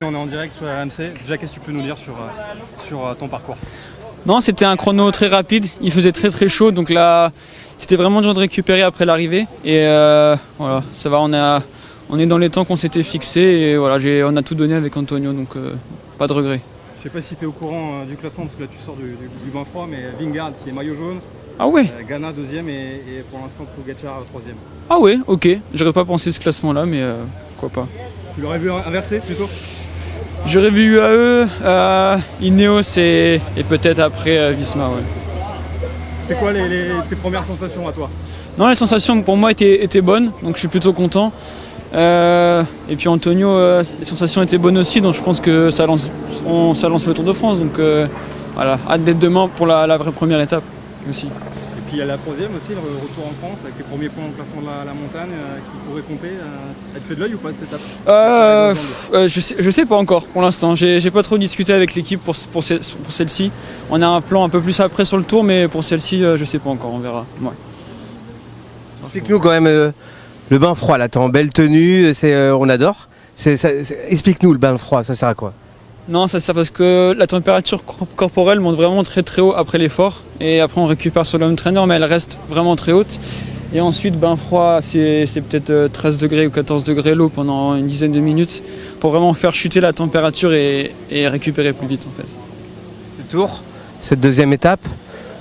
On est en direct sur RMC. Déjà, qu'est-ce que tu peux nous dire sur ton parcours? Non, c'était un chrono très rapide. Il faisait très très chaud, donc là, c'était vraiment dur de récupérer après l'arrivée. Et voilà, ça va. On est dans les temps qu'on s'était fixés et voilà, on a tout donné avec Antonio, donc pas de regret. Je sais pas si tu es au courant du classement parce que là tu sors du bain froid, mais Vingegaard qui est maillot jaune. Ah ouais. Ghana deuxième et pour l'instant Pogacar troisième. Ah ouais, ok. J'aurais pas pensé ce classement-là, mais pourquoi pas. Tu l'aurais vu inversé plutôt? J'aurais vu UAE, Ineos et peut-être après Visma, ouais. C'était quoi tes premières sensations à toi? Non, les sensations pour moi étaient bonnes, donc je suis plutôt content. Et puis Antonio, les sensations étaient bonnes aussi, donc je pense que ça lance le Tour de France. Donc voilà, hâte d'être demain pour la vraie première étape aussi. Et puis il y a la troisième aussi, le retour en France avec les premiers points au classement de la montagne qui pourrait compter. Elle te fait de l'œil ou pas cette étape? Je sais pas encore pour l'instant. J'ai pas trop discuté avec l'équipe pour celle-ci. On a un plan un peu plus après sur le Tour, mais pour celle-ci, je sais pas encore, on verra. Ouais. Explique-nous quand même le bain froid, là, t'es en belle tenue, on adore. Explique-nous le bain froid, ça sert à quoi? Non, ça parce que la température corporelle monte vraiment très très haut après l'effort. Et après on récupère sur l'home trainer, mais elle reste vraiment très haute. Et ensuite, bain froid, c'est peut-être 13 degrés ou 14 degrés l'eau pendant une dizaine de minutes pour vraiment faire chuter la température et récupérer plus vite en fait. Le Tour, cette deuxième étape,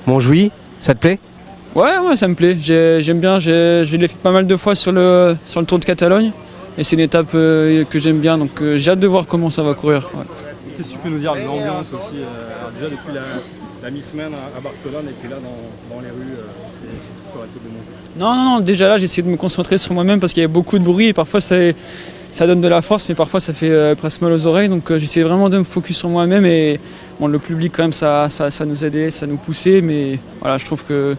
Montjuïc, ça te plaît? Ouais, ça me plaît. J'aime bien. Je l'ai fait pas mal de fois sur le Tour de Catalogne. Et c'est une étape que j'aime bien, donc j'ai hâte de voir comment ça va courir. Ouais. Qu'est-ce que tu peux nous dire de l'ambiance aussi déjà depuis la mi-semaine à Barcelone et puis là dans les rues et surtout sur la côte de Montjuïc? Non, déjà là j'essaie de me concentrer sur moi-même parce qu'il y a beaucoup de bruit et parfois ça donne de la force, mais parfois ça fait presque mal aux oreilles. Donc j'essaie vraiment de me focus sur moi-même et bon, le public quand même ça nous aidait, ça nous poussait, mais voilà, je trouve que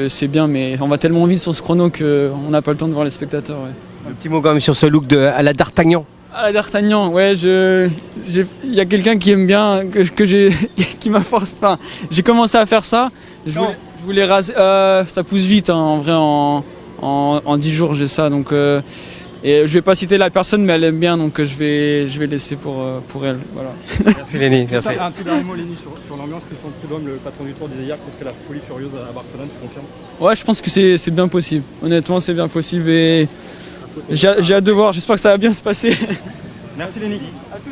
c'est bien, mais on va tellement vite sur ce chrono qu'on n'a pas le temps de voir les spectateurs. Ouais. Un petit mot quand même sur ce look à la D'Artagnan. À la D'Artagnan, ouais, il y a quelqu'un qui aime bien, qui m'a forcé. Enfin, j'ai commencé à faire ça. Je voulais raser. Ça pousse vite, hein, en vrai, en 10 jours j'ai ça. Donc, et je vais pas citer la personne, mais elle aime bien, donc je vais laisser pour elle. Voilà. Merci Lenny, merci. Un tout dernier mot, Lenny, sur l'ambiance. Christian Prudhomme, le patron du Tour, disait hier que ce serait la folie furieuse à Barcelone, tu confirmes? Ouais, je pense que c'est bien possible. Honnêtement, c'est bien possible et j'ai hâte de voir. J'espère que ça va bien se passer. Merci Lenny. À tout.